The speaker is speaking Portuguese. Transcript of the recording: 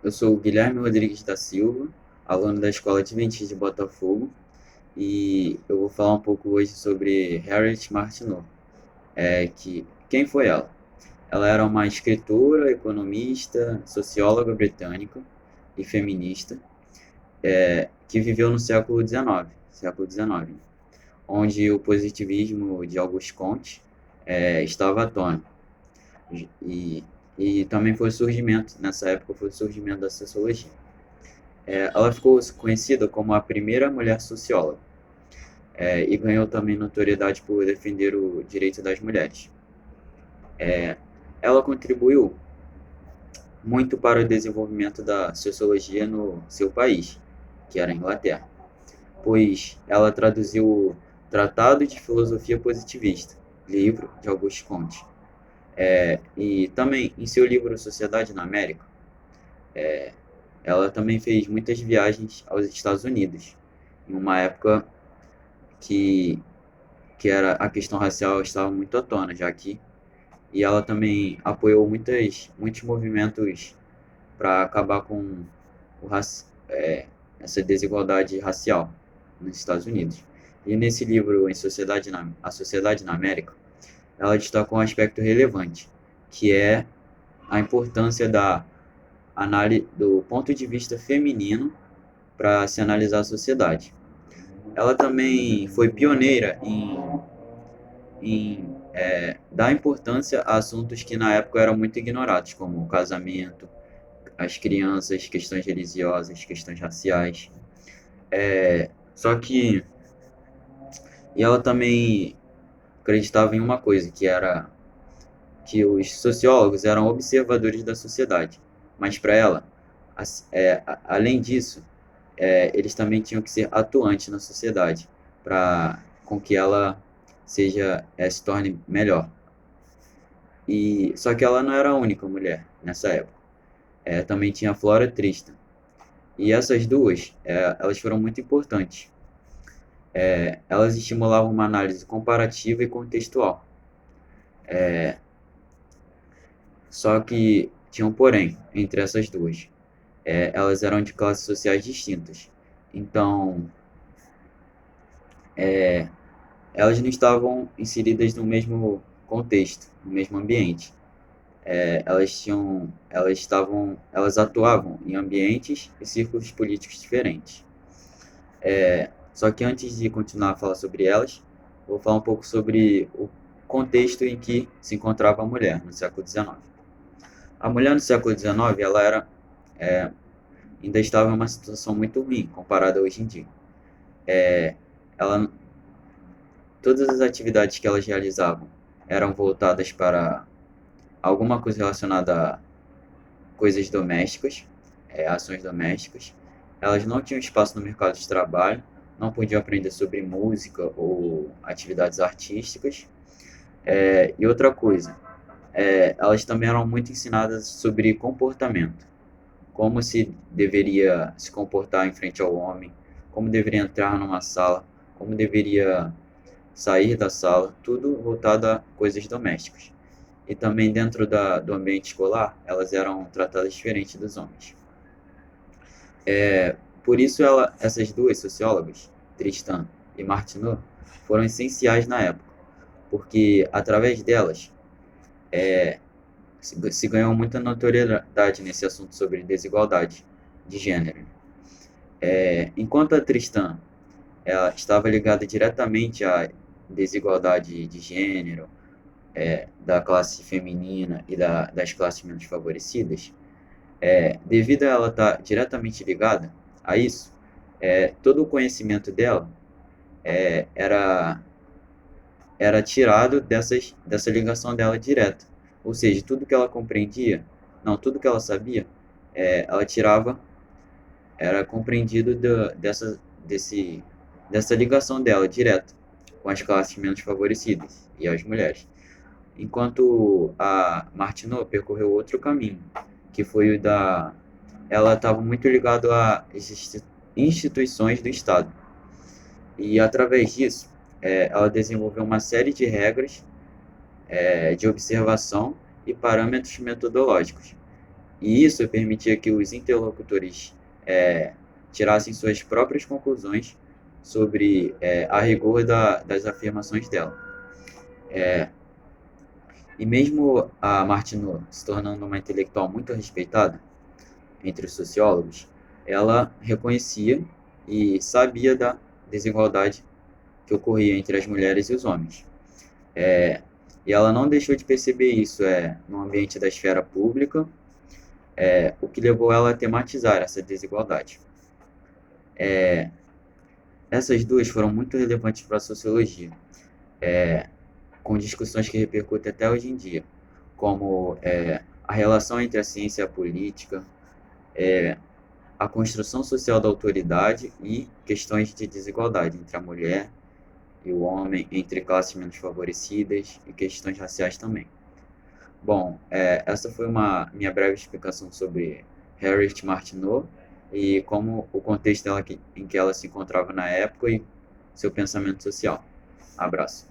Eu sou o Guilherme Rodrigues da Silva, aluno da Escola Adventista de Botafogo, e eu vou falar um pouco hoje sobre Harriet Martineau. Quem foi ela? Ela era uma escritora, economista, socióloga britânica e feminista, que viveu no século XIX, onde o positivismo de Auguste Comte estava à tona. E, e também foi o surgimento, nessa época, foi o surgimento da sociologia. Ela ficou conhecida como a primeira mulher socióloga, e ganhou também notoriedade por defender o direito das mulheres. Ela contribuiu muito para o desenvolvimento da sociologia no seu país, que era a Inglaterra, pois ela traduziu o Tratado de Filosofia Positivista, livro de Auguste Comte. E também em seu livro Sociedade na América, ela também fez muitas viagens aos Estados Unidos, em uma época que que era a questão racial estava muito à tona já aqui, e ela também apoiou muitos movimentos para acabar com o essa desigualdade racial nos Estados Unidos. E nesse livro, A Sociedade na América, ela destacou um aspecto relevante, que é a importância da análise do ponto de vista feminino para se analisar a sociedade. Ela também foi pioneira em dar importância a assuntos que na época eram muito ignorados, como o casamento, as crianças, questões religiosas, questões raciais. Só que e ela também acreditava em uma coisa, que era que os sociólogos eram observadores da sociedade, mas para ela, além disso, eles também tinham que ser atuantes na sociedade, para com que ela se torne melhor. E só que ela não era a única mulher nessa época. Também tinha a Flora Tristan. E essas duas, elas foram muito importantes. Elas estimulavam uma análise comparativa e contextual. Só que tinha um porém entre essas duas. Elas eram de classes sociais distintas. Então, elas não estavam inseridas no mesmo contexto, no mesmo ambiente. Elas atuavam em ambientes e círculos políticos diferentes. Só que antes de continuar a falar sobre elas, vou falar um pouco sobre o contexto em que se encontrava a mulher no século XIX. A mulher no século XIX, ainda estava em uma situação muito ruim comparada a hoje em dia. Ela, todas as atividades que elas realizavam eram voltadas para alguma coisa relacionada a coisas domésticas, ações domésticas. Elas não tinham espaço no mercado de trabalho, não podiam aprender sobre música ou atividades artísticas. E outra coisa, elas também eram muito ensinadas sobre comportamento, como se deveria se comportar em frente ao homem, como deveria entrar numa sala, como deveria sair da sala, tudo voltado a coisas domésticas. E também dentro do ambiente escolar, elas eram tratadas diferente dos homens. Por isso, essas duas sociólogas, Tristan e Martineau, foram essenciais na época, porque através delas se ganhou muita notoriedade nesse assunto sobre desigualdade de gênero. Enquanto a Tristan ela estava ligada diretamente à desigualdade de gênero, da classe feminina e das classes menos favorecidas, devido a ela estar diretamente ligada a isso, todo o conhecimento dela era tirado dessa ligação dela direta. Ou seja, tudo que ela compreendia, não, tudo que ela sabia, ela tirava, era compreendido dessa ligação dela direta com as classes menos favorecidas e as mulheres. Enquanto a Martineau percorreu outro caminho, que foi o da... Ela estava muito ligada às instituições do Estado. E, através disso, ela desenvolveu uma série de regras de observação e parâmetros metodológicos, E isso permitia que os interlocutores é, tirassem suas próprias conclusões sobre a rigor das afirmações dela. E mesmo a Martineau se tornando uma intelectual muito respeitada entre os sociólogos, ela reconhecia e sabia da desigualdade que ocorria entre as mulheres e os homens. E ela não deixou de perceber isso no ambiente da esfera pública, o que levou ela a tematizar essa desigualdade. Essas duas foram muito relevantes para a sociologia, com discussões que repercutem até hoje em dia, como a relação entre a ciência e a política, a construção social da autoridade e questões de desigualdade entre a mulher e o homem, entre classes menos favorecidas e questões raciais também. Bom, essa foi uma minha breve explicação sobre Harriet Martineau e como o contexto dela em que ela se encontrava na época e seu pensamento social. Abraço.